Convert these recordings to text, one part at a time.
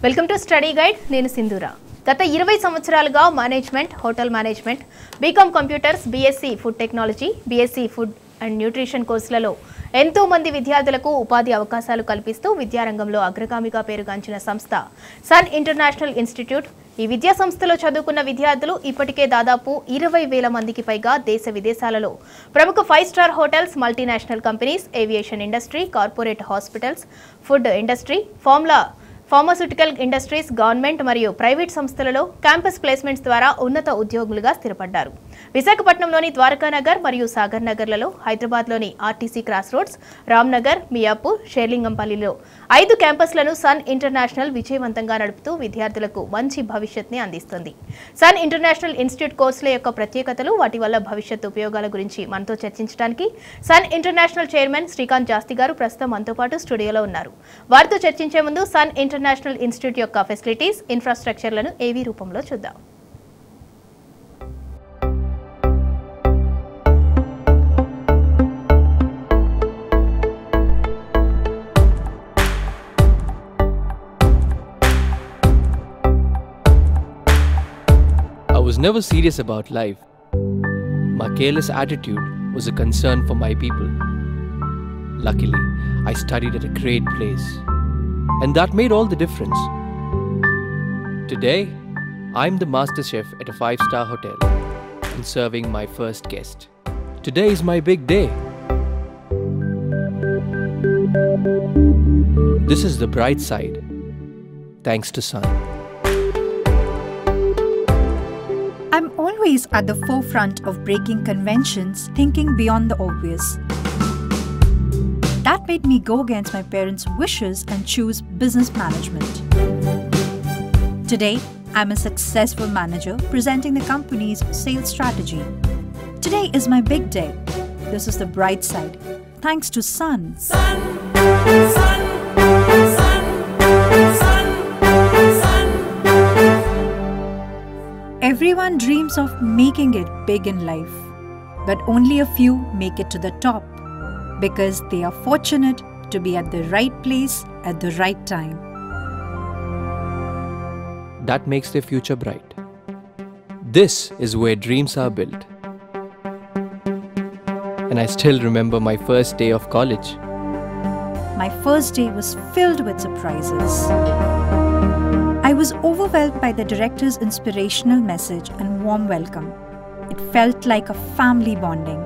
Welcome to study guide. నేను సింధూరా. గత 20 సంవత్సరాలుగా management, hotel management, BCom computers, BSc food technology, BSc food and nutrition కోర్సులలో ఎంతో మంది విద్యార్థులకు ఉపాధి అవకాశాలు కల్పిస్తూ విద్యారంగంలో అగ్రగామిగా పేరుగాంచిన సంస్థ సన్ ఇంటర్నేషనల్ ఇన్స్టిట్యూట్. ఈ విద్యా సంస్థలో చదువుకున్న విద్యార్థులు ఇప్పటికే దాదాపు 20,000 మందికి పైగా దేశ విదేశాలలో ప్రముఖ 5 star hotels, multinational companies, aviation industry, corporate hospitals, food industry, pharmaceutical industries, government మరియు ప్రైవేట్ సంస్థలలో క్యాంపస్ ప్లేస్మెంట్స్ ద్వారా ఉన్నత ఉద్యోగులుగా స్థిరపడ్డారు. విశాఖపట్నంలోని ద్వారకానగర్ మరియు సాగర్ నగర్లలో, హైదరాబాద్లోని RTC cross roads, Ramnagar, Miyapur, షేర్లింగంపల్లిలో 5 క్యాంపస్లను సన్ ఇంటర్నేషనల్ విజయవంతంగా నడుపుతూ విద్యార్థులకు మంచి భవిష్యత్తుని అందిస్తుంది. సన్ ఇంటర్నేషనల్ ఇన్స్టిట్యూట్ కోర్సుల యొక్క ప్రత్యేకతలు, వాటి వల్ల భవిష్యత్ ఉపయోగాల గురించి మనతో చర్చించడానికి సన్ ఇంటర్నేషనల్ చైర్మన్ శ్రీకాంత్ జాస్తి గారు ప్రస్తుతం మనతో పాటు స్టూడియోలో ఉన్నారు. వారితో చర్చించే ముందు సన్ ఇంటర్నేషనల్ ఇన్స్టిట్యూట్ యొక్క ఫెసిలిటీస్, ఇన్ఫ్రాస్ట్రక్చర్లను ఏవీ రూపంలో చూద్దాం. I was never serious about life. My careless attitude was a concern for my people. Luckily, I studied at a great place, and that made all the difference. Today, I'm the master chef at a 5-star hotel and serving my first guest. Today is my big day. This is the bright side, thanks to Sun. I'm always at the forefront of breaking conventions, thinking beyond the obvious. That made me go against my parents' wishes and choose business management. Today, I'm a successful manager presenting the company's sales strategy. Today is my big day. This is the bright side, thanks to Sun. Sun, Sun, Sun, Sun, Sun. Everyone dreams of making it big in life, but only a few make it to the top because they are fortunate to be at the right place at the right time. That makes their future bright. This is where dreams are built. And I still remember my first day of college. My first day was filled with surprises. I was overwhelmed by the director's inspirational message and warm welcome. It felt like a family bonding,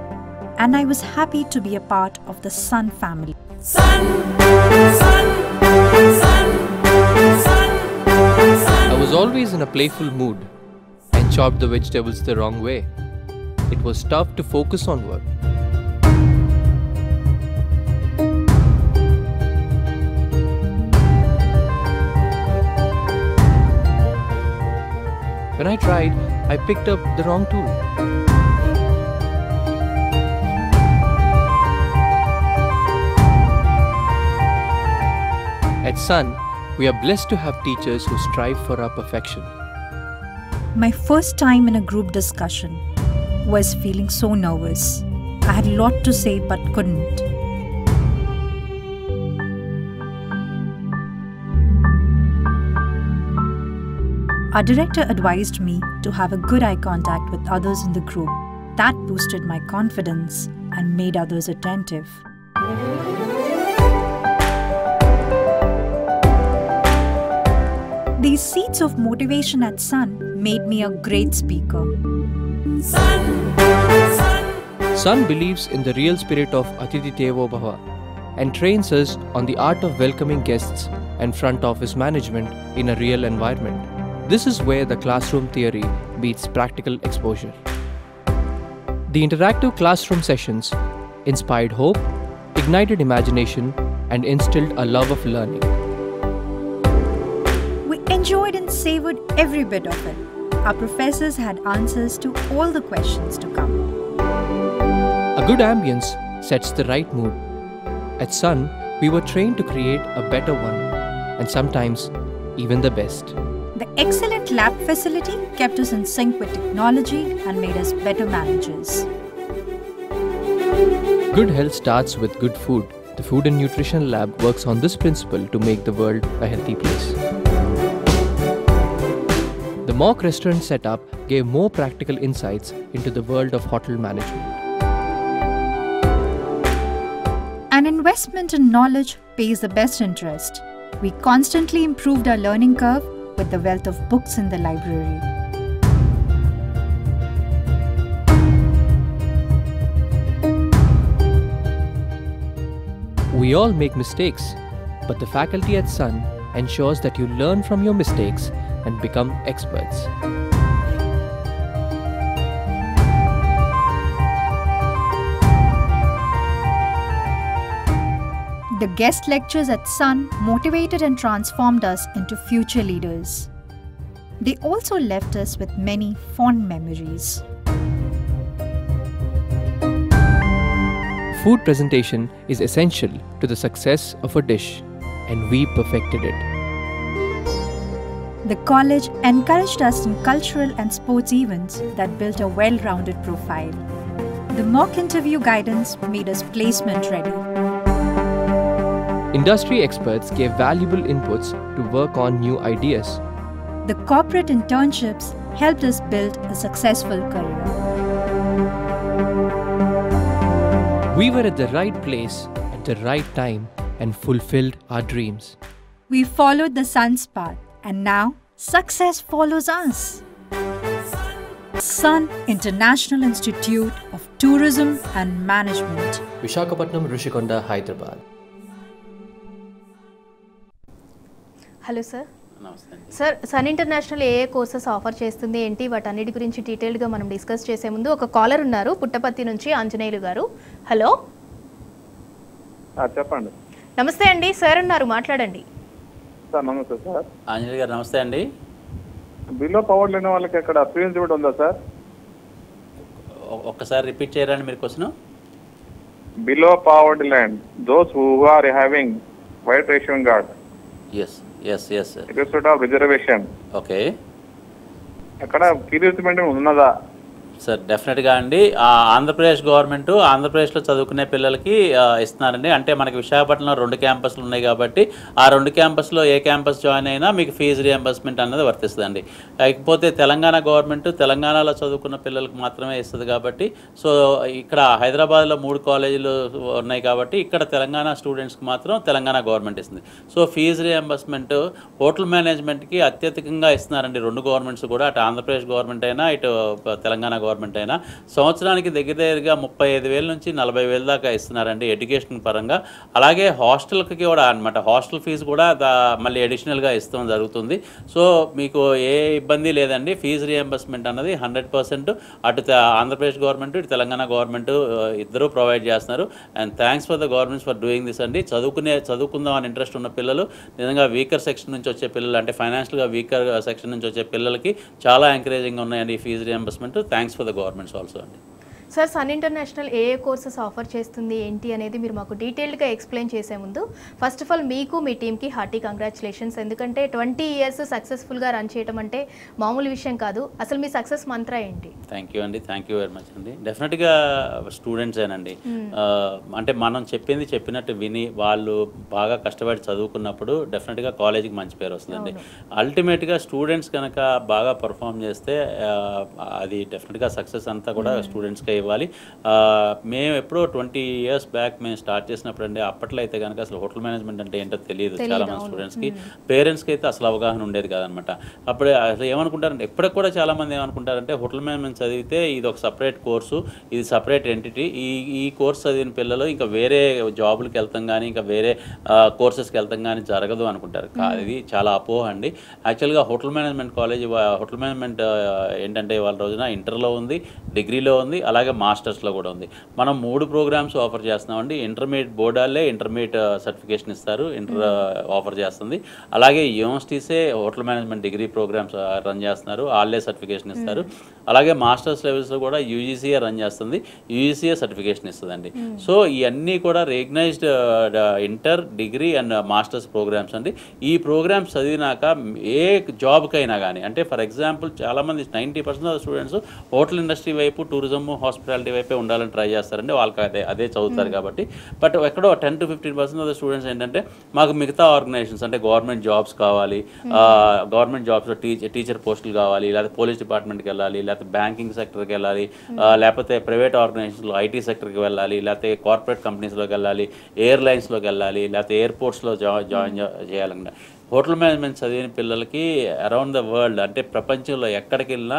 and I was happy to be a part of the Sun family. Sun, Sun, Sun, Sun, Sun. I was always in a playful mood and chopped the vegetables the wrong way. It was tough to focus on work. When I tried, I picked up the wrong tool. At Sun, we are blessed to have teachers who strive for our perfection. My first time in a group discussion was feeling so nervous. I had a lot to say but couldn't. Our director advised me to have a good eye contact with others in the group. That boosted my confidence and made others attentive. These seeds of motivation at Sun made me a great speaker. Sun, Sun. Sun believes in the real spirit of Atithi Devo Bhava and trains us on the art of welcoming guests and front office management in a real environment. This is where the classroom theory meets practical exposure. The interactive classroom sessions inspired hope, ignited imagination, and instilled a love of learning. We enjoyed and savored every bit of it. Our professors had answers to all the questions to come. A good ambience sets the right mood. At Sun, we were trained to create a better one, and sometimes even the best. The excellent lab facility kept us in sync with technology and made us better managers. Good health starts with good food. The Food and Nutrition Lab works on this principle to make the world a healthy place. The mock restaurant setup gave more practical insights into the world of hotel management. An investment in knowledge pays the best interest. We constantly improved our learning curve with the wealth of books in the library. We all make mistakes, but the faculty at Sun ensures that you learn from your mistakes and become experts. The guest lectures at Sun motivated and transformed us into future leaders. They also left us with many fond memories. Food presentation is essential to the success of a dish, and we perfected it. The college encouraged us in cultural and sports events that built a well-rounded profile. The mock interview guidance made us placement ready. Industry experts gave valuable inputs to work on new ideas. The corporate internships helped us build a successful career. We were at the right place at the right time and fulfilled our dreams. We followed the sun's path, and now success follows us. Sun International Institute of Tourism and Management. Visakhapatnam, Rishikonda, Hyderabad. Hello sir. నమస్తే అండి. Sir, Sun International ఏ courses offer చేస్తుంది ఏంటి, వాటన్నిటి గురించి డీటెయిల్గా మనం discuss చేసే ముందు ఒక కాలర్ ఉన్నారు పుట్టపర్తి నుంచి, ఆంజనేయులు గారు. హలో, చెప్పండి నమస్తే అండి. సార్ ఉన్నారు, మాట్లాడండి. సార్. నమస్తే సార్. ఆంజనేయులు గారు నమస్తే అండి. బిలో పవర్ లేని వాళ్ళకి అక్కడ ఫ్రీ ఇన్స్టిట్యూట్ ఉందా సార్? ఒక్కసారి రిపీట్ చేయరండి మీరు question. Below poverty line, those who are having white ration card, yes yes yes institute of reservation, okay. అక్కడ ఫ్రీ ఇన్స్టిట్యూట్ ఉన్నదా? సార్ డెఫినెట్గా అండి. ఆంధ్రప్రదేశ్ గవర్నమెంట్ ఆంధ్రప్రదేశ్లో చదువుకునే పిల్లలకి ఇస్తున్నారండి. అంటే మనకి విశాఖపట్నంలో 2 క్యాంపస్లు ఉన్నాయి కాబట్టి ఆ 2 క్యాంపస్లో ఏ క్యాంపస్ జాయిన్ అయినా మీకు ఫీజు రియంబర్స్మెంట్ అన్నది వర్తిస్తుందండి. కాకపోతే తెలంగాణ గవర్నమెంట్ తెలంగాణలో చదువుకున్న పిల్లలకు మాత్రమే ఇస్తుంది కాబట్టి, సో ఇక్కడ హైదరాబాద్లో 3 కాలేజీలు ఉన్నాయి కాబట్టి ఇక్కడ తెలంగాణ స్టూడెంట్స్కి మాత్రం తెలంగాణ గవర్నమెంట్ ఇస్తుంది. సో ఫీజు రియంబర్స్మెంట్ హోటల్ మేనేజ్మెంట్కి అత్యధికంగా ఇస్తున్నారండి 2 గవర్నమెంట్స్ కూడా, అటు ఆంధ్రప్రదేశ్ గవర్నమెంట్ అయినా ఇటు తెలంగాణ గవర్నమెంట్ అయినా. సంవత్సరానికి దగ్గరగా 35,000 నుంచి 40,000 దాకా ఇస్తున్నారండి ఎడ్యుకేషన్ పరంగా. అలాగే హాస్టల్కి కూడా అనమాట, హాస్టల్ ఫీజు కూడా మళ్ళీ అడిషనల్గా ఇస్తాం జరుగుతుంది. సో మీకు ఏ ఇబ్బంది లేదండి. ఫీజు రియంబర్స్మెంట్ అన్నది 100% అటు ఆంధ్రప్రదేశ్ గవర్నమెంట్ ఇటు తెలంగాణ గవర్నమెంట్ ఇద్దరూ ప్రొవైడ్ చేస్తున్నారు. And thanks for the governments for doing this అండి. చదువుకుందాం అని ఇంట్రెస్ట్ ఉన్న పిల్లలు, నిజంగా వీకర్ సెక్షన్ నుంచి వచ్చే పిల్లలు, అంటే ఫైనాన్షియల్గా వీకర్ సెక్షన్ నుంచి వచ్చే పిల్లలకి చాలా ఎంకరేజింగ్ ఉన్నాయండి ఈ fees reimbursement. Thanks for the governments also అండి. సార్, సన్ ఇంటర్నేషనల్ ఏ కోర్సెస్ ఆఫర్ చేస్తుంది ఏంటి అనేది మీరు మాకు డీటెయిల్డ్గా ఎక్స్ప్లెయిన్ చేసే ముందు ఫస్ట్ ఆఫ్ ఆల్ మీకు మీ టీమ్కి హార్టీ కంగ్రాచులేషన్స్. ఎందుకంటే 20 years సక్సెస్ఫుల్గా రన్ చేయడం అంటే మామూలు విషయం కాదు. అసలు మీ సక్సెస్ మంత్ర ఏంటి? థ్యాంక్ యూ అండి, థ్యాంక్ యూ వెరీ మచ్ అండి. డెఫినెట్గా స్టూడెంట్సేనండి. అంటే మనం చెప్పినట్టు విని వాళ్ళు బాగా కష్టపడి చదువుకున్నప్పుడు డెఫినెట్గా కాలేజీకి మంచి పేరు వస్తుందండి. అల్టిమేట్గా స్టూడెంట్స్ కనుక బాగా పర్ఫామ్ చేస్తే అది డెఫినెట్గా సక్సెస్ అంతా కూడా స్టూడెంట్స్కే ఇవ్వాలి. మేము ఎప్పుడో 20 years బ్యాక్ మేము స్టార్ట్ చేసినప్పుడు అండి, అప్పట్లో అయితే కనుక అసలు హోటల్ మేనేజ్మెంట్ అంటే ఏంటో తెలియదు చాలామంది స్టూడెంట్స్కి, పేరెంట్స్కి అయితే అసలు అవగాహన ఉండేది కాదనమాట. అప్పుడే అసలు ఏమనుకుంటారంటే, ఎప్పటికి కూడా చాలామంది ఏమనుకుంటారంటే హోటల్ మేనేజ్మెంట్ చదివితే ఇది ఒక సపరేట్ కోర్సు, ఇది సపరేట్ ఎంటిటీ, ఈ కోర్స్ చదివిన పిల్లలు ఇంకా వేరే జాబులకి వెళ్తాం కానీ ఇంకా వేరే కోర్సెస్కి వెళ్తాం కానీ జరగదు అనుకుంటారు. ఇది చాలా అపోహ అండి. యాక్చువల్గా hotel management college, hotel management ఏంటంటే వాళ్ళ రోజున ఇంటర్లో ఉంది, డిగ్రీలో ఉంది, అలాగే మాస్టర్స్లో కూడా ఉంది. మనం 3 ప్రోగ్రామ్స్ ఆఫర్ చేస్తున్నామండి. ఇంటర్మీడియట్ బోర్డాలే ఇంటర్మీడియట్ సర్టిఫికేషన్ ఇస్తారు, ఆఫర్ చేస్తుంది. అలాగే యూనివర్సిటీసే hotel management degree programmes run చేస్తున్నారు, వాళ్ళే సర్టిఫికేషన్ ఇస్తారు. అలాగే మాస్టర్స్ లెవెల్స్లో కూడా యూజీసీఏ రన్ చేస్తుంది, యూజీసీఏ సర్టిఫికేషన్ ఇస్తుందండి. సో ఇవన్నీ కూడా recognised inter, degree and masters programmes అండి. ఈ ప్రోగ్రామ్స్ చదివినాక ఏ జాబ్కైనా కానీ, అంటే ఫర్ ఎగ్జాంపుల్ చాలామంది 90% ఆఫ్ స్టూడెంట్స్ హోటల్ ఇండస్ట్రీ వైపు, టూరిజం, హాస్పిటాలిటీ హాస్పిటాలిటీ వైపే ఉండాలని ట్రై చేస్తారండి, వాళ్ళకి అదే చదువుతారు కాబట్టి. బట్ ఎక్కడో 10 to 15% ఆఫ్ ద స్టూడెంట్స్ ఏంటంటే మాకు మిగతా ఆర్గనైజేషన్స్ అంటే గవర్నమెంట్ జాబ్స్ కావాలి, గవర్నమెంట్ జాబ్స్లో టీచర్ పోస్టులు కావాలి, లేకపోతే పోలీస్ డిపార్ట్మెంట్కి వెళ్ళాలి, లేకపోతే బ్యాంకింగ్ సెక్టర్కి వెళ్ళాలి, లేకపోతే ప్రైవేట్ ఆర్గనైజేషన్స్లో ఐటీ సెక్టర్కి వెళ్ళాలి, లేకపోతే కార్పొరేట్ కంపెనీస్లోకి వెళ్ళాలి, ఎయిర్లైన్స్లోకి వెళ్ళాలి, లేకపోతే ఎయిర్పోర్ట్స్లో జాయిన్ చేయాలన్నా. హోటల్ మేనేజ్మెంట్ చదివిన పిల్లలకి అరౌండ్ ద వరల్డ్ అంటే ప్రపంచంలో ఎక్కడికి వెళ్ళినా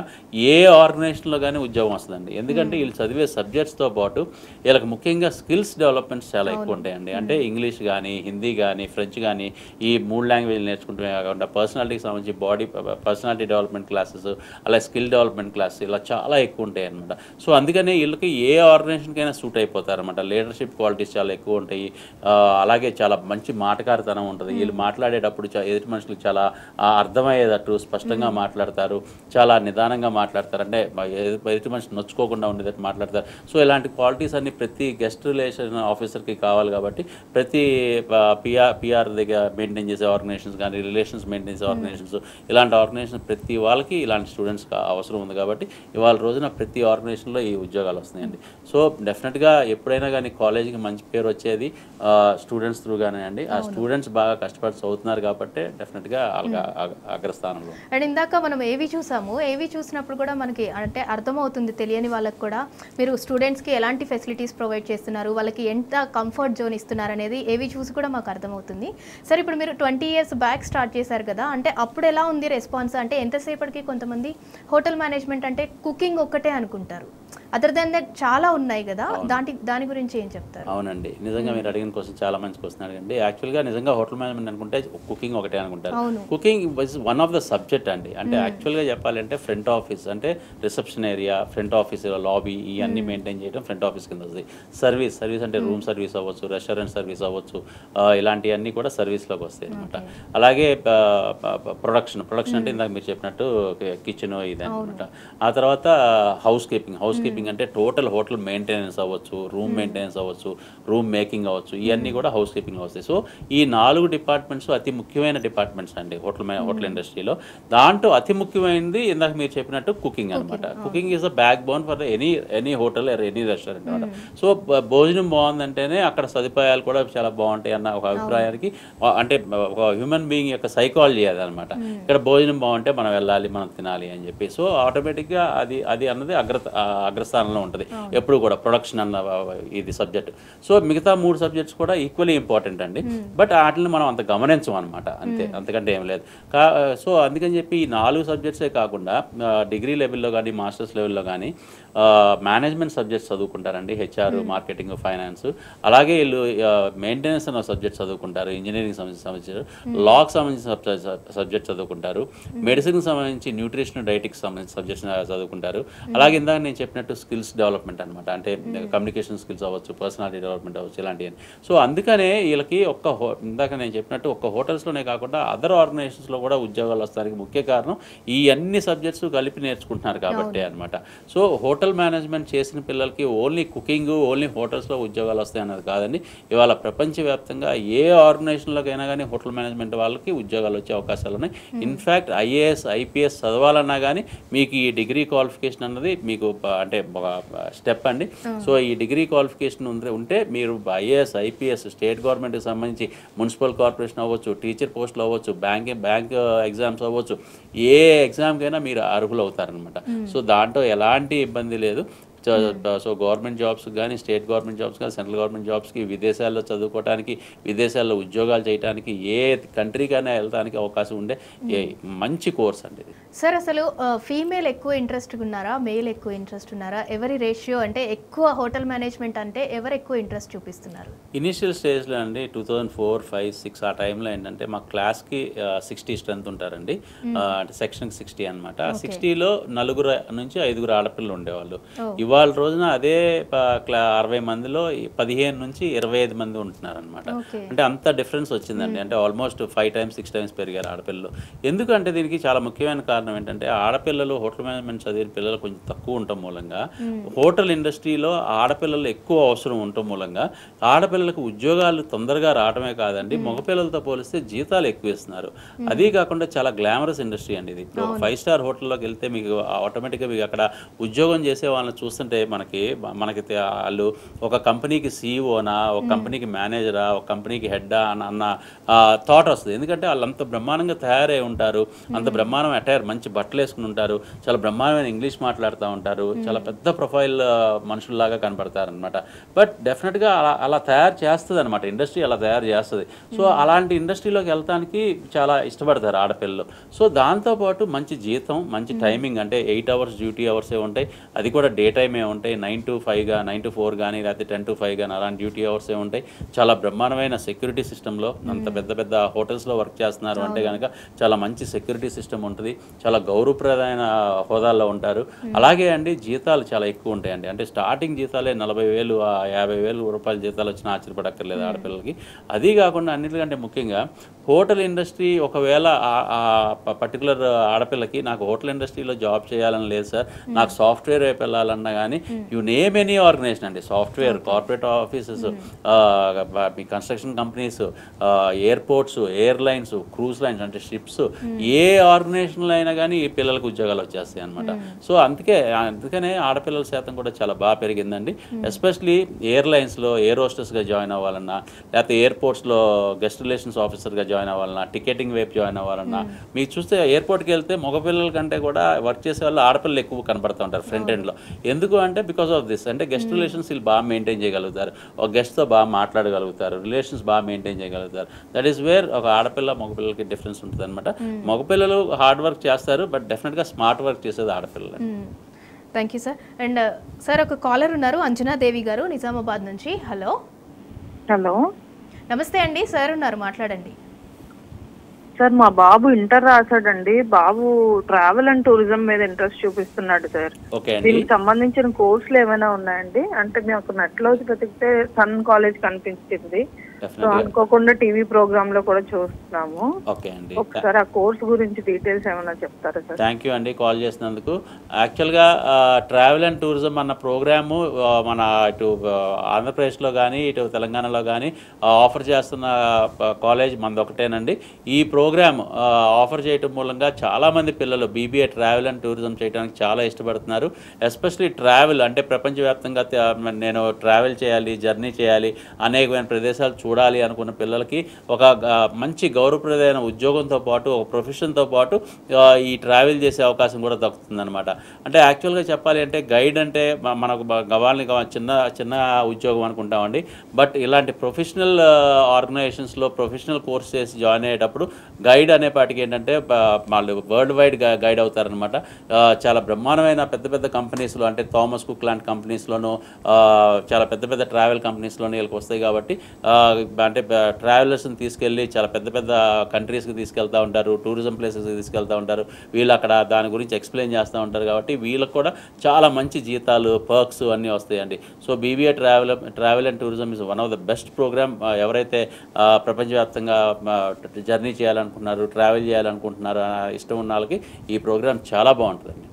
ఏ ఆర్గనైజేషన్లో కానీ ఉద్యోగం వస్తుందండి. ఎందుకంటే వీళ్ళు చదివే సబ్జెక్ట్స్తో పాటు వీళ్ళకి ముఖ్యంగా స్కిల్స్ డెవలప్మెంట్స్ చాలా ఎక్కువ ఉంటాయండి. అంటే ఇంగ్లీష్ కానీ, హిందీ కానీ, ఫ్రెంచ్ కానీ, ఈ 3 లాంగ్వేజ్లు నేర్చుకుంటూనే కాకుండా పర్సనాలిటీకి సంబంధించి పర్సనాలిటీ డెవలప్మెంట్ క్లాసెస్, అలా స్కిల్ డెవలప్మెంట్ క్లాసెస్ ఇలా చాలా ఎక్కువ ఉంటాయి అనమాట. సో అందుకనే వీళ్ళకి ఏ ఆర్గనైజేషన్కైనా సూట్ అయిపోతారు అనమాట. లీడర్షిప్ క్వాలిటీస్ చాలా ఎక్కువ ఉంటాయి, అలాగే చాలా మంచి మాటకారితనం ఉంటుంది. వీళ్ళు మాట్లాడేటప్పుడు ఎదుటి మనుషులకు చాలా అర్థమయ్యేటట్టు స్పష్టంగా మాట్లాడతారు, చాలా నిదానంగా మాట్లాడతారు, అంటే ఎదుటి మనిషి నొచ్చుకోకుండా ఉండేటట్టు మాట్లాడతారు. సో ఇలాంటి క్వాలిటీస్ అన్ని ప్రతి గెస్ట్ రిలేషన్ ఆఫీసర్కి కావాలి కాబట్టి ప్రతి పిఆర్ దగ్గర మెయింటైన్ చేసే ఆర్గనైజేషన్స్ కానీ, రిలేషన్స్ మెయింటైన్ చేసే ఆర్గనైజేషన్స్, ఇలాంటి ఆర్గనైజేషన్ ప్రతి వాళ్ళకి ఇలాంటి స్టూడెంట్స్ అవసరం ఉంది కాబట్టి ఇవాళ రోజున ప్రతి ఆర్గనైజేషన్లో ఈ ఉద్యోగాలు వస్తున్నాయండి. సో డెఫినెట్గా ఎప్పుడైనా కానీ కాలేజీకి మంచి పేరు వచ్చేది స్టూడెంట్స్ త్రూగానే అండి. ఆ స్టూడెంట్స్ బాగా కష్టపడి చదువుతున్నారు కాబట్టి డెఫినెట్గా అగ్రస్థానంలో. అండ్ ఇందాక మనం ఏవి చూసాము, ఏవి చూసినప్పుడు కూడా మనకి అంటే అర్థమవుతుంది తెలియని వాళ్ళకి కూడా మీరు స్టూడెంట్స్కి ఎలాంటి ఫెసిలిటీస్ ప్రొవైడ్ చేస్తున్నారు, వాళ్ళకి ఎంత కంఫర్ట్ జోన్ ఇస్తున్నారు అనేది ఏవి చూసి కూడా మాకు అర్థమవుతుంది. సరే, ఇప్పుడు మీరు 20 years బ్యాక్ స్టార్ట్ చేశారు కదా, అంటే అప్పుడు ఎలా ఉంది రెస్పాన్స్? అంటే ఎంతసేపటికి కొంతమంది హోటల్ మేనేజ్మెంట్ అంటే కుకింగ్ ఒక్కటే అనుకుంటారు, అదర్ దెన్ దట్ చాలా ఉన్నాయి కదా, దాని గురించి ఏం చెప్తారు? అవునండి, నిజంగా మీరు అడిగిన క్వశ్చన్ చాలా మంచి క్వశ్చన్ అడగండి. యాక్చువల్గా నిజంగా హోటల్ మేనేజ్మెంట్ అనుకుంటే కుకింగ్ ఒకటే అనుకుంటారు. Cooking was one of the subject అండి. అంటే యాక్చువల్గా చెప్పాలంటే ఫ్రంట్ ఆఫీస్ అంటే reception area, front office lobby ఇవన్నీ మెయింటైన్ చేయడం ఫ్రంట్ ఆఫీస్ కింద వస్తుంది. సర్వీస్ అంటే రూమ్ సర్వీస్ అవ్వచ్చు, రెస్టారెంట్ సర్వీస్ అవ్వచ్చు, ఇలాంటివన్నీ కూడా సర్వీస్లోకి వస్తాయి అనమాట. అలాగే ప్రొడక్షన్ అంటే ఇందాక మీరు చెప్పినట్టు కిచెన్ ఇది అనమాట. ఆ తర్వాత హౌస్ కీపింగ్ అంటే టోటల్ హోటల్ మెయింటెనెన్స్ అవ్వచ్చు, రూమ్ మెయింటెనెన్స్ అవ్వచ్చు, రూమ్ మేకింగ్ అవ్వచ్చు, ఇవన్నీ కూడా హౌస్ కీపింగ్ వస్తాయి. సో ఈ 4 డిపార్ట్మెంట్స్ అతి ముఖ్యమైన డిపార్ట్మెంట్స్ అండి హోటల్ ఇండస్ట్రీలో. దాంట్లో అతి ముఖ్యమైనది ఇందాక మీరు చెప్పినట్టు కుకింగ్ అనమాట. Cooking is a back bone for any hotel or any restaurant అనమాట. సో భోజనం బాగుందంటేనే అక్కడ సదుపాయాలు కూడా చాలా బాగుంటాయి అన్న ఒక అభిప్రాయానికి, అంటే ఒక హ్యూమన్ బీయింగ్ యొక్క సైకాలజీ అది అనమాట. ఇక్కడ భోజనం బాగుంటే మనం వెళ్ళాలి, మనం తినాలి అని చెప్పి. సో ఆటోమేటిక్గా అది అన్నది అగ్రస్థానంలో ఉంటుంది ఎప్పుడు కూడా ప్రొడక్షన్ అన్న ఇది సబ్జెక్ట్. సో మిగతా 3 సబ్జెక్ట్స్ కూడా ఈక్వల్లీ ఇంపార్టెంట్ అండి, బట్ వాటిని మనం అంత గమనించం అనమాట, అంతకంటే ఏం లేదు. సో అందుకని చెప్పి ఈ 4 సబ్జెక్ట్సే కాకుండా డిగ్రీ లెవెల్లో కానీ, మాస్టర్స్ లెవెల్లో కానీ మేనేజ్మెంట్ సబ్జెక్ట్స్ చదువుకుంటారండి. HR, marketing, finance. అలాగే వీళ్ళు మెయింటెనెన్స్ అన్న సబ్జెక్ట్ చదువుకుంటారు, ఇంజనీరింగ్ సంబంధించిన, లాకి సంబంధించిన సబ్జెక్ట్ చదువుకుంటారు, మెడిసిన్కి సంబంధించి న్యూట్రిషన్ డైటిక్స్ సంబంధించిన సబ్జెక్ట్స్ చదువుకుంటారు. అలాగే ఇందాక నేను చెప్పినట్టు స్కిల్స్ డెవలప్మెంట్ అనమాట, అంటే కమ్యూనికేషన్ స్కిల్స్ అవ్వచ్చు, పర్సనాలిటీ డెవలప్మెంట్ అవ్వచ్చు, ఇలాంటివి. సో అందుకనే వీళ్ళకి ఇందాక నేను చెప్పినట్టు ఒక్క హోటల్స్లోనే కాకుండా అదర్ ఆర్గనైజేషన్స్లో కూడా ఉద్యోగాలు వస్తానికి ముఖ్య కారణం ఈ అన్ని సబ్జెక్ట్స్ కలిపి నేర్చుకుంటున్నారు కాబట్టి అనమాట. సో హోటల్ మేనేజ్మెంట్ చేసిన పిల్లలకి ఓన్లీ కుకింగ్, ఓన్లీ హోటల్స్లో ఉద్యోగాలు వస్తాయి అన్నది కాదండి. ఇవాళ ప్రపంచవ్యాప్తంగా ఏ ఆర్గనైజేషన్లోకైనా కానీ హోటల్ మేనేజ్మెంట్ వాళ్ళకి ఉద్యోగాలు వచ్చే అవకాశాలు ఉన్నాయి. ఇన్ఫ్యాక్ట్ ఐఏఎస్, ఐపీఎస్ చదవాలన్నా కానీ మీకు ఈ డిగ్రీ క్వాలిఫికేషన్ అన్నది మీకు అంటే ఒక స్టెప్ అండి. సో ఈ డిగ్రీ క్వాలిఫికేషన్ ఉంటే మీరు ఐఏఎస్, ఐపీఎస్, స్టేట్ గవర్నమెంట్కి సంబంధించి మున్సిపల్ కార్పొరేషన్ అవ్వచ్చు, టీచర్ పోస్టులు అవ్వచ్చు, బ్యాంక్ ఎగ్జామ్స్ అవ్వచ్చు, ఏ ఎగ్జామ్కైనా మీరు అర్హులు అవుతారనమాట. సో దాంట్లో ఎలాంటి ఇబ్బంది లేదు. సో గవర్నమెంట్ జాబ్స్ కానీ, స్టేట్ గవర్నమెంట్ జాబ్స్ కానీ, సెంట్రల్ గవర్నమెంట్ జాబ్స్కి, విదేశాల్లో చదువుకోవడానికి, విదేశాల్లో ఉద్యోగాలు చేయడానికి, ఏ కంట్రీకైనా వెళ్ళడానికి అవకాశం ఉండే మంచి కోర్స్ అండి ఇది. సార్, అసలు ఫీమేల్ ఎక్కువ ఇంట్రెస్ట్ ఉన్నారా, మేల్ ఎక్కువ ఇంట్రెస్ట్ ఉన్నారా? ఎవరి రేషియో అంటే ఎక్కువ హోటల్ మేనేజ్మెంట్ అంటే ఎవరు ఎక్కువ ఇంట్రెస్ట్ చూపిస్తున్నారు? ఇనిషియల్ స్టేజ్లో అండి 2004, 5, 6 ఆ టైంలో ఏంటంటే మా క్లాస్కి 60 స్ట్రెంత్ ఉంటారండి, అంటే సెక్షన్కి 60 అనమాట. 60లో 4 నుంచి 5 ఆడపిల్లలు ఉండేవాళ్ళు. ఇవాళ రోజున అదే 60 మందిలో 15 నుంచి 25 మంది ఉంటున్నారు అనమాట. అంటే అంత డిఫరెన్స్ వచ్చిందండి, అంటే ఆల్మోస్ట్ 5 times 6 times పెరిగారు ఆడపిల్లలు. ఎందుకంటే దీనికి చాలా ముఖ్యమైన కారణం ఏంటంటే ఆడపిల్లలు హోటల్ మేనేజ్మెంట్ చదివిన పిల్లలు కొంచెం తక్కువ ఉండటం మూలంగా, హోటల్ ఇండస్ట్రీలో ఆడపిల్లలు ఎక్కువ అవసరం ఉండటం మూలంగా ఆడపిల్లలకు ఉద్యోగాలు తొందరగా రావడమే కాదండి, మగపిల్లలతో పోలిస్తే జీతాలు ఎక్కువ ఇస్తున్నారు. అదే కాకుండా చాలా గ్లామరస్ ఇండస్ట్రీ అండి ఇది. ఇప్పుడు 5 star హోటల్లోకి వెళ్తే మీకు ఆటోమేటిక్గా మీకు అక్కడ ఉద్యోగం చేసే వాళ్ళని చూస్తే చూస్తుంటే మనకి వాళ్ళు ఒక కంపెనీకి సీఈఓనా, ఒక కంపెనీకి మేనేజరా, ఒక కంపెనీకి హెడ్డా అన్న థాట్ వస్తుంది. ఎందుకంటే వాళ్ళు అంత బ్రహ్మాండంగా తయారై ఉంటారు, అంత బ్రహ్మాండం అటైర్, మంచి బట్టలు వేసుకుని ఉంటారు, చాలా బ్రహ్మాండమైన ఇంగ్లీష్ మాట్లాడుతూ ఉంటారు, చాలా పెద్ద ప్రొఫైల్ మనుషుల్లాగా కనపడతారు అనమాట. బట్ డెఫినెట్గా అలా తయారు చేస్తుంది అనమాట, ఇండస్ట్రీ అలా తయారు చేస్తుంది. సో అలాంటి ఇండస్ట్రీలోకి వెళ్ళటానికి చాలా ఇష్టపడతారు ఆడపిల్లలు. సో దాంతోపాటు మంచి జీతం, మంచి టైమింగ్, అంటే 8 అవర్స్ డ్యూటీ అవర్సే ఉంటాయి, అది కూడా డే టైమే ఉంటాయి, 9 to 5 9 to 4 కానీ లేకపోతే 10 to 5 కానీ అలాంటి డ్యూటీ అవర్సే ఉంటాయి. చాలా బ్రహ్మాండమైన సెక్యూరిటీ సిస్టంలో, అంత పెద్ద పెద్ద హోటల్స్లో వర్క్ చేస్తున్నారు అంటే కనుక చాలా మంచి సెక్యూరిటీ సిస్టమ్ ఉంటుంది, చాలా గౌరవప్రదమైన హోదాల్లో ఉంటారు. అలాగే అండి జీతాలు చాలా ఎక్కువ ఉంటాయండి. అంటే స్టార్టింగ్ జీతాలే 40,000 50,000 రూపాయల జీతాలు వచ్చినా ఆశ్చర్యపడక్కర్లేదు ఆడపిల్లలకి. అది కాకుండా అన్నిటికంటే ముఖ్యంగా హోటల్ ఇండస్ట్రీ, ఒకవేళ పర్టికులర్ ఆడపిల్లకి నాకు హోటల్ ఇండస్ట్రీలో జాబ్ చేయాలని లేదు సార్, నాకు సాఫ్ట్వేర్ వైపు వెళ్ళాలన్నా కానీ, యు నేమ్ ఎనీ ఆర్గనైజేషన్ అండి, సాఫ్ట్వేర్, కార్పొరేట్ ఆఫీసెస్, మీ construction companies, airports, airlines, cruise lines అంటే షిప్స్, ఏ ఆర్గనైజేషన్లో అయినా కానీ ఈ పిల్లలకు ఉద్యోగాలు వచ్చేస్తాయి అనమాట. సో అందుకనే ఆడపిల్లల శాతం కూడా చాలా బాగా పెరిగిందండి. ఎస్పెషలీ ఎయిర్లైన్స్లో ఎయిర్ హోస్టెస్గా జాయిన్ అవ్వాలన్నా, లేకపోతే ఎయిర్పోర్ట్స్లో గెస్ట్ రిలేషన్స్ ఆఫీసర్గా జాయిన్ అవ్వాలన్నా, టికెటింగ్ వైపు జాయిన్ అవ్వాలన్నా, మీకు చూస్తే ఎయిర్పోర్ట్కి వెళ్తే మగపిల్లల కంటే కూడా వర్క్ చేసే వాళ్ళు ఆడపిల్లలు ఎక్కువ కనపడుతూ ఉంటారు ఫ్రంట్ ఎండ్లో. ఎందుకు అంటే బికాస్ ఆఫ్ దిస్, అంటే గెస్ట్ రిలేషన్స్ వీళ్ళు బాగా మెయింటైన్ చేయగలుగుతారు, ఒక గెస్ట్తో బాగా మాట్లాడగలుగుతారు, రిలేషన్స్ బాగా మెయింటైన్ చేయగలుగుతారు. దట్ ఈస్ వేర్ ఒక ఆడపిల్ల మగపిల్లలకి డిఫరెన్స్ ఉంటుంది అనమాట. మగపిల్లలు హార్డ్ వర్క్ చేస్తారు, బట్ డెఫినెట్గా స్మార్ట్ వర్క్ చేసేది ఆడపిల్లలు. Thank you sir. And sir ఒక కాలర్ ఉన్నారు, అంజనాదేవి గారు నిజామాబాద్ నుంచి. హలో. హలో, నమస్తే అండి, సార్ ఉన్నారు, మాట్లాడండి. సార్ మా బాబు ఇంటర్ రాశాడండి. బాబు ట్రావెల్ అండ్ టూరిజం మీద ఇంట్రెస్ట్ చూపిస్తున్నాడు సార్. దీనికి సంబంధించిన కోర్సులు ఏమైనా ఉన్నాయండి? అంటే మేము నెట్ లో వెతికితే సన్ కాలేజ్ కనిపించింది, సో అనుకోకుండా టీవీ ప్రోగ్రామ్ లో కూడా చూస్తున్నాము. ఓకే అండి, ఒకసారి ఆ కోర్స్ గురించి డీటెయిల్స్ ఏమైనా చెప్తారా సార్? థ్యాంక్ యూ అండి కాల్ చేసినందుకు. యాక్చువల్గా ట్రావెల్ అండ్ టూరిజం అన్న ప్రోగ్రాము మన ఇటు ఆంధ్రప్రదేశ్లో కానీ ఇటు తెలంగాణలో కానీ ఆఫర్ చేస్తున్న కాలేజ్ మనది ఒకటేనండి. ఈ ప్రోగ్రామ్ ఆఫర్ చేయటం మూలంగా చాలామంది పిల్లలు బీబీఏ ట్రావెల్ అండ్ టూరిజం చేయడానికి చాలా ఇష్టపడుతున్నారు. ఎస్పెషలీ ట్రావెల్ అంటే ప్రపంచవ్యాప్తంగా నేను ట్రావెల్ చేయాలి, జర్నీ చేయాలి, అనేకమైన ప్రదేశాలు చూడాలి అనుకున్న పిల్లలకి ఒక మంచి గౌరవప్రదమైన ఉద్యోగంతో పాటు ఒక ప్రొఫెషన్తో పాటు ఈ ట్రావెల్ చేసే అవకాశం కూడా దక్కుతుందన్నమాట. అంటే యాక్చువల్గా చెప్పాలి అంటే గైడ్ అంటే మనకు గవాల్ని చిన్న ఉద్యోగం అనుకుంటామండి. బట్ ఇలాంటి ప్రొఫెషనల్ ఆర్గనైజేషన్స్లో ప్రొఫెషనల్ కోర్స్ చేసి జాయిన్ అయ్యేటప్పుడు గైడ్ అనేపాటికి ఏంటంటే వాళ్ళు వరల్డ్ వైడ్ గైడ్ అవుతారనమాట. చాలా బ్రహ్మాండమైన పెద్ద పెద్ద కంపెనీస్లో అంటే థామస్ కుక్ లాంటి కంపెనీస్లోనూ చాలా పెద్ద పెద్ద ట్రావెల్ కంపెనీస్లోనూ వీళ్ళకి వస్తాయి కాబట్టి అంటే ట్రావెలర్స్ని తీసుకెళ్ళి చాలా పెద్ద పెద్ద కంట్రీస్కి తీసుకెళ్తూ ఉంటారు, టూరిజం ప్లేసెస్కి తీసుకెళ్తూ ఉంటారు. వీళ్ళు అక్కడ దాని గురించి ఎక్స్ప్లెయిన్ చేస్తూ ఉంటారు కాబట్టి వీళ్ళకి కూడా చాలా మంచి జీతాలు, పర్క్స్ అన్నీ వస్తాయండి. So BBA travel and tourism is one of the best programme. ఎవరైతే ప్రపంచవ్యాప్తంగా జర్నీ చేయాలనుకుంటున్నారు, ట్రావెల్ చేయాలనుకుంటున్నారు ఇష్టం ఉన్న వాళ్ళకి ఈ ప్రోగ్రామ్ చాలా బాగుంటుందండి.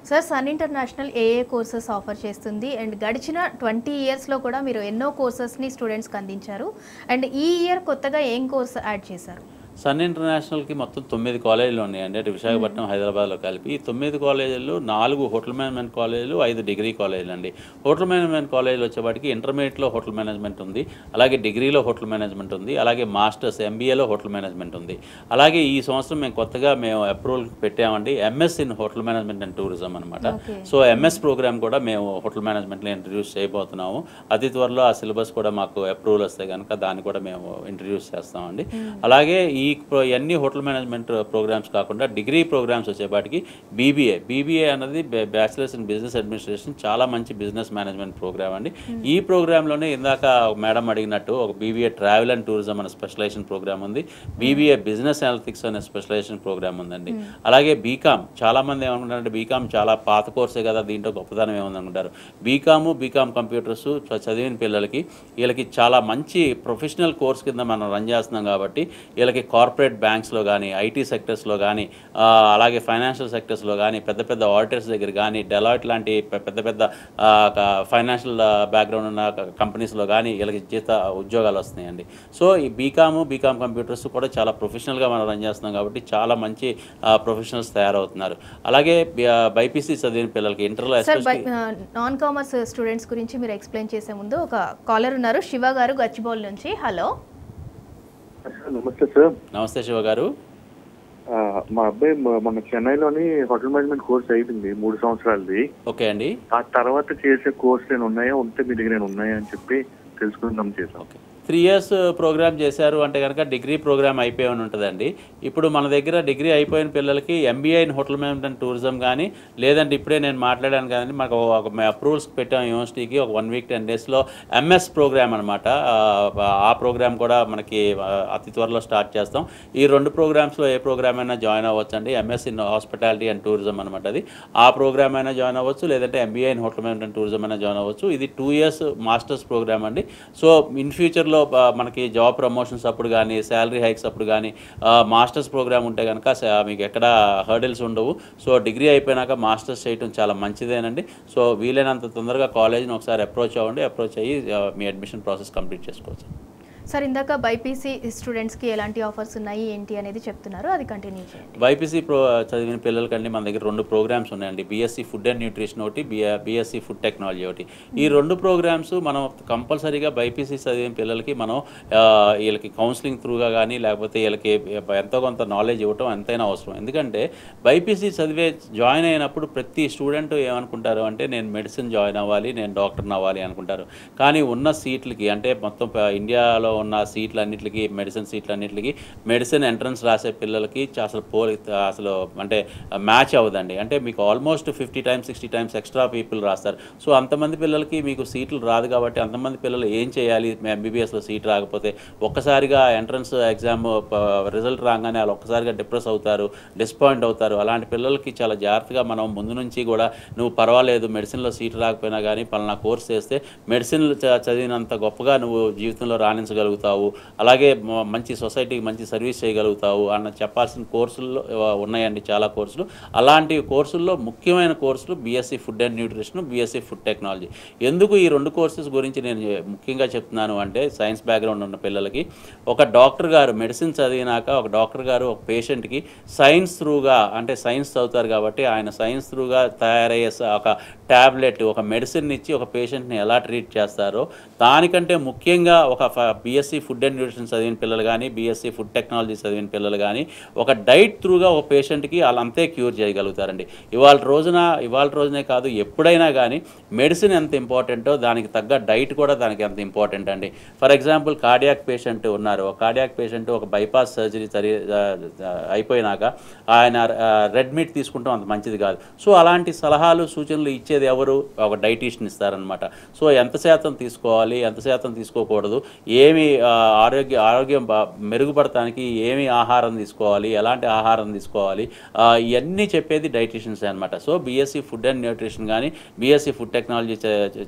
సార్ సన్ ఇంటర్నేషనల్ ఏ కోర్సెస్ ఆఫర్ చేస్తుంది? అండ్ గడిచిన 20 ఇయర్స్లో కూడా మీరు ఎన్నో కోర్సెస్ని స్టూడెంట్స్కి అందించారు. అండ్ ఈ ఇయర్ కొత్తగా ఏం కోర్స్ యాడ్ చేశారు? సన్ ఇంటర్నేషనల్కి మొత్తం 9 కాలేజీలు ఉన్నాయండి, అంటే విశాఖపట్నం, హైదరాబాద్లో కలిపి. ఈ 9 కాలేజీలు 4 హోటల్ మేనేజ్మెంట్ కాలేజీలు, 5 డిగ్రీ కాలేజీలు అండి. హోటల్ మేనేజ్మెంట్ కాలేజీలు వచ్చేవాటికి ఇంటర్మీడియట్లో హోటల్ మేనేజ్మెంట్ ఉంది, అలాగే డిగ్రీలో హోటల్ మేనేజ్మెంట్ ఉంది, అలాగే మాస్టర్స్ ఎంబీఏలో హోటల్ మేనేజ్మెంట్ ఉంది. అలాగే ఈ సంవత్సరం మేము అప్రూవల్ పెట్టామండి MS in hotel management and tourism అనమాట. సో ఎంఎస్ ప్రోగ్రామ్ కూడా మేము హోటల్ మేనేజ్మెంట్లో ఇంట్రడ్యూస్ చేయబోతున్నాము. అతి త్వరలో ఆ సిలబస్ కూడా మాకు అప్రూవల్ వస్తే కనుక దాన్ని కూడా మేము ఇంట్రడ్యూస్ చేస్తామండి. అలాగే ఇవన్నీ హోటల్ మేనేజ్మెంట్ ప్రోగ్రామ్స్ కాకుండా డిగ్రీ ప్రోగ్రామ్స్ వచ్చేపాటికి బీబీఏ అన్నది బ్యాచిలర్స్ ఇన్ బిజినెస్ అడ్మినిస్ట్రేషన్, చాలా మంచి బిజినెస్ మేనేజ్మెంట్ ప్రోగ్రామ్ అండి. ఈ ప్రోగ్రాంలోనే ఇందాక మేడం అడిగినట్టు ఒక బీబీఏ ట్రావెల్ అండ్ టూరిజం అనే స్పెషలైజేషన్ ప్రోగ్రామ్ ఉంది, బీబీఏ బిజినెస్ అనలిటిక్స్ అనే స్పెషలైజేషన్ ప్రోగ్రామ్ ఉందండి. అలాగే బీకామ్, చాలామంది ఏమనుకుంటారంటే బీకామ్ చాలా పాత కోర్సే కదా, దీంట్లో గొప్పతనం ఏముందనుకుంటారు. బీకామ్ కంప్యూటర్స్ చదివిన పిల్లలకి వీళ్ళకి చాలా మంచి ప్రొఫెషనల్ కోర్స్ కింద మనం రన్ చేస్తున్నాం కాబట్టి వీళ్ళకి కార్పొరేట్ బ్యాంక్స్లో కానీ, ఐటీ సెక్టర్స్లో కానీ, అలాగే ఫైనాన్షియల్ సెక్టర్స్లో కానీ, పెద్ద పెద్ద ఆడిటర్స్ దగ్గర కానీ, డెలాయిట్ లాంటి పెద్ద పెద్ద ఫైనాన్షియల్ బ్యాక్గ్రౌండ్ ఉన్న కంపెనీస్లో కానీ వీళ్ళకి ఉద్యోగాలు వస్తున్నాయండి. సో ఈ బీకామ్ కంప్యూటర్స్ కూడా చాలా ప్రొఫెషనల్గా మనం రన్ చేస్తున్నాం కాబట్టి చాలా మంచి ప్రొఫెషనల్స్ తయారవుతున్నారు. అలాగే బైపీసీ చదివిన పిల్లలకి ఇంటర్లో నాన్ కామర్స్ స్టూడెంట్స్ గురించి మీరు ఎక్స్ప్లెయిన్ చేసే ముందు ఒక కాలర్ ఉన్నారు, శివ గారు గచ్చిబౌలి నుంచి. హలో. నమస్తే సార్. నమస్తే శివ గారు. మా అబ్బాయి మన చెన్నైలోని హోటల్ మేనేజ్మెంట్ కోర్స్ అయిపోయింది 3 సంవత్సరాలది. ఓకే అండి. ఆ తర్వాత చేసే కోర్స్ నేను ఉన్నాయా, ఉంటే మీ దగ్గర నేను ఉన్నాయా అని చెప్పి తెలుసుకుందాం చేసాం. 3 years ప్రోగ్రామ్ చేశారు అంటే కనుక డిగ్రీ ప్రోగ్రామ్ అయిపోయి ఉంటుందండి. ఇప్పుడు మన దగ్గర డిగ్రీ అయిపోయిన పిల్లలకి MBA in hotel management and tourism కానీ, లేదంటే ఇప్పుడే నేను మాట్లాడాను కదండి, మాకు ఒక అప్రూవల్స్ పెట్టాం యూనివర్సిటీకి ఒక 1 week 10 daysలో ఎంఎస్ ప్రోగ్రామ్ అనమాట. ఆ ప్రోగ్రామ్ కూడా మనకి అతి త్వరలో స్టార్ట్ చేస్తాం. ఈ 2 ప్రోగ్రామ్స్లో ఏ ప్రోగ్రామ్ అయినా జాయిన్ అవ్వచ్చు అండి. MS in hospitality and tourism అనమాట అది. ఆ ప్రోగ్రామ్ అయినా జాయిన్ అవ్వచ్చు, లేదంటే MBA in hotel management and tourism అయినా జాయిన్ అవ్వచ్చు. ఇది 2 years మాస్టర్స్ ప్రోగ్రామ్ అండి. సో ఇన్ ఫ్యూచర్లో మనకి జాబ్ ప్రమోషన్స్ అప్పుడు కానీ, శాలరీ హైక్స్ అప్పుడు కానీ మాస్టర్స్ ప్రోగ్రామ్ ఉంటే కనుక మీకు ఎక్కడ హర్డిల్స్ ఉండవు. సో డిగ్రీ అయిపోయినాక మాస్టర్స్ చేయడం చాలా మంచిదేనండి. సో వీలైనంత తొందరగా కాలేజ్ని ఒకసారి అప్రోచ్ అయ్యి మీ అడ్మిషన్ ప్రాసెస్ కంప్లీట్ చేసుకోవచ్చు. సార్, ఇందాక బైపీసీ స్టూడెంట్స్కి ఎలాంటి ఆఫర్స్ ఉన్నాయి ఏంటి అనేది చెప్తున్నారు, అది కంటిన్యూ చేయండి. బైపీసీ చదివిన పిల్లలకండి మన దగ్గర 2 ప్రోగ్రామ్స్ ఉన్నాయండి. బీఎస్సీ ఫుడ్ అండ్ న్యూట్రిషన్ ఒకటి, బీఎస్సీ ఫుడ్ టెక్నాలజీ ఒకటి. ఈ 2 ప్రోగ్రామ్స్ మనం కంపల్సరీగా బైపీసీ చదివిన పిల్లలకి మనం వీళ్ళకి కౌన్సిలింగ్ త్రూగా కానీ, లేకపోతే వీళ్ళకి ఎంతో కొంత నాలెడ్జ్ ఇవ్వటం ఎంతైనా అవసరం. ఎందుకంటే బైపీసీ జాయిన్ అయినప్పుడు ప్రతి స్టూడెంట్ ఏమనుకుంటారు అంటే నేను మెడిసిన్ జాయిన్ అవ్వాలి, నేను డాక్టర్ని అవ్వాలి అనుకుంటారు. కానీ ఉన్న సీట్లకి అంటే మొత్తం ఇండియాలో ఉన్న సీట్లన్నిటికి, మెడిసిన్ సీట్లన్నిటికి మెడిసిన్ ఎంట్రన్స్ రాసే పిల్లలకి అసలు అంటే మ్యాచ్ అవ్వదండి. అంటే మీకు almost 50 times 60 times extra people రాస్తారు. సో అంతమంది పిల్లలకి మీకు సీట్లు రాదు కాబట్టి అంతమంది పిల్లలు ఏం చేయాలి, ఎంబీబీఎస్లో సీట్ రాకపోతే ఒక్కసారిగా ఎంట్రన్స్ ఎగ్జామ్ రిజల్ట్ రాగానే వాళ్ళు ఒక్కసారిగా డిప్రెస్ అవుతారు, డిసప్పాయింట్ అవుతారు. అలాంటి పిల్లలకి చాలా జాగ్రత్తగా మనం ముందు నుంచి కూడా నువ్వు పర్వాలేదు మెడిసిన్లో సీట్ రాకపోయినా కానీ పలానా కోర్స్ చేస్తే మెడిసిన్ చదివినంత గొప్పగా నువ్వు జీవితంలో రాణించగలుగుతావు, అలాగే మంచి సొసైటీకి మంచి సర్వీస్ చేయగలుగుతావు అన్న చెప్పాల్సిన కోర్సుల్లో ఉన్నాయండి చాలా కోర్సులు. అలాంటి కోర్సుల్లో ముఖ్యమైన కోర్సులు BSc food and nutrition, BSc food technology. ఎందుకు ఈ 2 కోర్సెస్ గురించి నేను ముఖ్యంగా చెప్తున్నాను అంటే సైన్స్ బ్యాక్గ్రౌండ్ ఉన్న పిల్లలకి ఒక డాక్టర్ గారు మెడిసిన్ చదివినాక ఒక డాక్టర్ గారు ఒక పేషెంట్కి సైన్స్ త్రూగా అంటే సైన్స్ చదువుతారు కాబట్టి ఆయన సైన్స్ త్రూగా తయారయ్యే ఒక ట్యాబ్లెట్, ఒక మెడిసిన్ ఇచ్చి ఒక పేషెంట్ని ఎలా ట్రీట్ చేస్తారో దానికంటే ముఖ్యంగా ఒక బీఎస్సీ ఫుడ్ అండ్ న్యూట్రిషన్ చదివిన పిల్లలు కానీ, బీఎస్సీ ఫుడ్ టెక్నాలజీ చదివిన పిల్లలు కానీ ఒక డైట్ త్రూగా ఒక పేషెంట్కి వాళ్ళంతే క్యూర్ చేయగలుగుతారండి. ఇవాళ రోజునే కాదు ఎప్పుడైనా కానీ మెడిసిన్ ఎంత ఇంపార్టెంటో దానికి తగ్గ డైట్ కూడా దానికి ఎంత ఇంపార్టెంట్ అండి. ఫర్ ఎగ్జాంపుల్ కార్డియాక్ పేషెంట్ ఉన్నారు, ఒక కార్డియాక్ పేషెంట్ ఒక బైపాస్ సర్జరీ అయిపోయినాక ఆయన రెడ్ మీట్ తీసుకుంటాం అంత మంచిది కాదు. సో అలాంటి సలహాలు సూచనలు ఇచ్చేది ఎవరు? ఒక డైటీషియన్ ఇస్తారనమాట. సో ఎంత శాతం తీసుకోవాలి, ఎంత శాతం తీసుకోకూడదు, ఏమి ఆరోగ్యం మెరుగుపడటానికి ఏమి ఆహారం తీసుకోవాలి, ఎలాంటి ఆహారం తీసుకోవాలి, ఇవన్నీ చెప్పేది డైటీషియన్స్ అనమాట. So BSc food and nutrition కానీ, బీఎస్సీ ఫుడ్ టెక్నాలజీ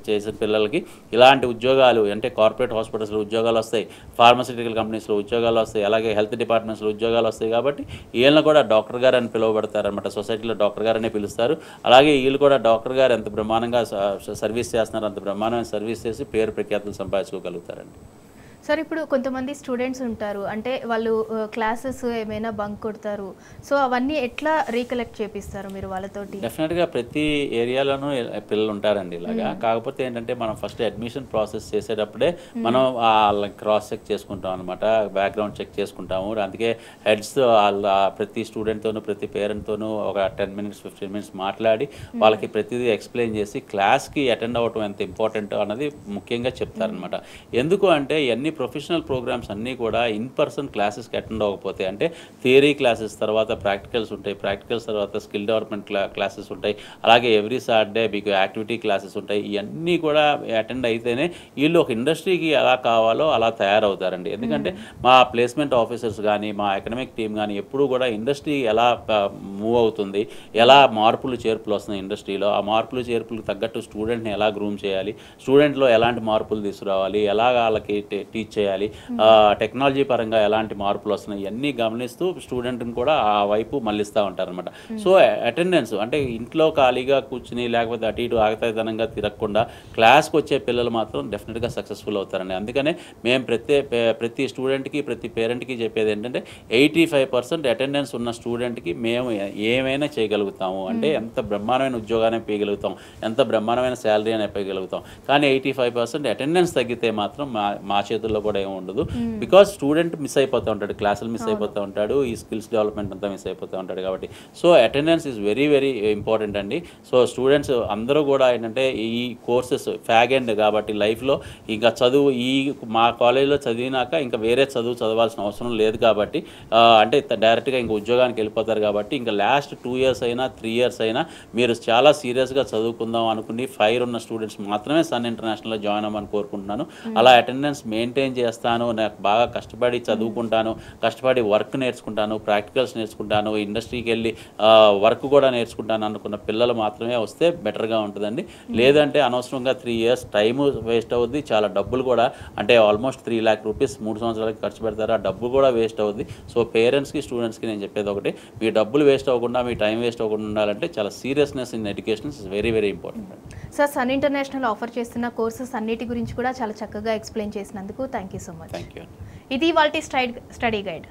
చేసిన పిల్లలకి ఇలాంటి ఉద్యోగాలు అంటే కార్పొరేట్ హాస్పిటల్స్లో ఉద్యోగాలు వస్తాయి, ఫార్మస్యూటికల్ కంపెనీస్లో ఉద్యోగాలు వస్తాయి, అలాగే హెల్త్ డిపార్ట్మెంట్స్లో ఉద్యోగాలు వస్తాయి. కాబట్టి వీళ్ళని కూడా డాక్టర్ గారు అని పిలువబడతారు అనమాట. సొసైటీలో డాక్టర్ గారనే పిలుస్తారు. అలాగే వీళ్ళు కూడా డాక్టర్ గారు ఎంత బ్రహ్మాండంగా సర్వీస్ చేస్తున్నారు అంత బ్రహ్మాండమైన సర్వీస్ చేసి పేరు ప్రఖ్యాతులు సంపాదించుకోగలుగుతారండి. సార్, ఇప్పుడు కొంతమంది స్టూడెంట్స్ ఉంటారు, అంటే వాళ్ళు క్లాసెస్ ఏమైనా బంక్ కొడతారు. సో అవన్నీ ఎట్లా రీకలెక్ట్ చేపిస్తారు మీరు వాళ్ళతోటి? డెఫినెట్గా ప్రతి ఏరియాలోనూ పిల్లలు ఉంటారండి ఇలాగా. కాకపోతే ఏంటంటే మనం ఫస్ట్ అడ్మిషన్ ప్రాసెస్ చేసేటప్పుడే మనం వాళ్ళని క్రాస్ చెక్ చేసుకుంటాం అనమాట, బ్యాక్గ్రౌండ్ చెక్ చేసుకుంటాము. అందుకే హెడ్స్ వాళ్ళ ప్రతి స్టూడెంట్తోనూ ప్రతి పేరెంట్తోనూ ఒక 10 minutes 15 minutes మాట్లాడి వాళ్ళకి ప్రతిదీ ఎక్స్ప్లెయిన్ చేసి క్లాస్కి అటెండ్ అవ్వటం ఎంత ఇంపార్టెంట్ అన్నది ముఖ్యంగా చెప్తారనమాట. ఎందుకు అంటే ఇవన్నీ ప్రొఫెషనల్ ప్రోగ్రామ్స్ అన్నీ కూడా ఇన్ పర్సన్ క్లాసెస్కి అటెండ్ అవ్వకపోతే అంటే థియరీ క్లాసెస్ తర్వాత ప్రాక్టికల్స్ ఉంటాయి, ప్రాక్టికల్స్ తర్వాత స్కిల్ డెవలప్మెంట్ క్లాసెస్ ఉంటాయి, అలాగే ఎవ్రీ సాటర్డే మీకు యాక్టివిటీ క్లాసెస్ ఉంటాయి. ఇవన్నీ కూడా అటెండ్ అయితేనే వీళ్ళు ఒక ఇండస్ట్రీకి ఎలా కావాలో అలా తయారవుతారండి. ఎందుకంటే మా ప్లేస్మెంట్ ఆఫీసర్స్ కానీ మా అకాడమిక్ టీం కానీ ఎప్పుడూ కూడా ఇండస్ట్రీ ఎలా మూవ్ అవుతుంది, ఎలా మార్పులు చేర్పులు వస్తున్నాయి ఇండస్ట్రీలో, ఆ మార్పులు చేర్పులకు తగ్గట్టు స్టూడెంట్ని ఎలా గ్రూమ్ చేయాలి, స్టూడెంట్లో ఎలాంటి మార్పులు తీసుకురావాలి, ఎలా వాళ్ళకి టీచ్ చేయాలి, టెక్నాలజీ పరంగా ఎలాంటి మార్పులు వస్తున్నాయి ఇవన్నీ గమనిస్తూ స్టూడెంట్ని కూడా ఆ వైపు మళ్ళిస్తూ ఉంటారనమాట. సో అటెండెన్స్ అంటే ఇంట్లో ఖాళీగా కూర్చుని లేకపోతే అటు ఇటు ఆగతాయితనంగా తిరగకుండా క్లాస్కి వచ్చే పిల్లలు మాత్రం డెఫినెట్గా సక్సెస్ఫుల్ అవుతారండి. అందుకనే మేము ప్రతి స్టూడెంట్కి ప్రతి పేరెంట్కి చెప్పేది ఏంటంటే 85% అటెండెన్స్ ఉన్న స్టూడెంట్కి మేము ఏమైనా చేయగలుగుతాము, అంటే ఎంత బ్రహ్మాండమైన ఉద్యోగాన్ని పేయగలుగుతాం, ఎంత బ్రహ్మాండమైన శాలరీ అని పేయగలుగుతాం. కానీ 85% అటెండెన్స్ తగ్గితే మాత్రం మా చేతుల్లో కూడా ఏమి ఉండదు. బికాజ్ స్టూడెంట్ మిస్ అయిపోతూ ఉంటాడు, క్లాసులు మిస్ అయిపోతూ ఉంటాడు, ఈ స్కిల్స్ డెవలప్మెంట్ అంతా మిస్ అయిపోతూ ఉంటాడు. కాబట్టి so attendance is very very important అండి. సో స్టూడెంట్స్ అందరూ కూడా ఏంటంటే ఈ కోర్సెస్ ఫ్యాగ్ ఎండ్ కాబట్టి లైఫ్లో ఇంకా చదువు మా కాలేజీలో చదివినాక ఇంకా వేరే చదువు చదవాల్సిన అవసరం లేదు కాబట్టి అంటే డైరెక్ట్గా ఇంకా ఉద్యోగానికి వెళ్ళిపోతారు కాబట్టి ఇంకా లాస్ట్ 2 years అయినా 3 years అయినా మీరు చాలా సీరియస్గా చదువుకుందాం అనుకుని ఫైర్ ఉన్న స్టూడెంట్స్ మాత్రమే సన్ ఇంటర్నేషనల్లో జాయిన్ అవ్వమని కోరుకుంటున్నాను. అలా అటెండెన్స్ మెయింటైన్ చేస్తాను, నాకు బాగా కష్టపడి చదువుకుంటాను, కష్టపడి వర్క్ నేర్చుకుంటాను, ప్రాక్టికల్స్ నేర్చుకుంటాను, ఇండస్ట్రీకి వెళ్ళి వర్క్ కూడా నేర్చుకుంటాను అనుకున్న పిల్లలు మాత్రమే వస్తే బెటర్గా ఉంటుందండి. లేదంటే అనవసరంగా 3 years టైము వేస్ట్ అవుద్ది, చాలా డబ్బులు కూడా అంటే ఆల్మోస్ట్ 3 lakh rupees 3 సంవత్సరాలకి ఖర్చు పెడతారు, ఆ డబ్బు కూడా వేస్ట్ అవుద్ది. సో పేరెంట్స్కి స్టూడెంట్స్కి నేను చెప్పేది ఒకటి, మీ డబ్బులు వేస్ట్ అవ్వకుండా మీ టైం వేస్ట్ అవ్వకుండా ఉండాలంటే చాలా seriousness in education is very very important. Sir Sun International offer చేస్తున్న కోర్సెస్ అన్నిటి గురించి కూడా చాలా చక్కగా ఎక్స్ప్లెయిన్ చేసినందుకు thank you so much. Thank you. ఇది వాల్టీ స్టడీ గైడ్.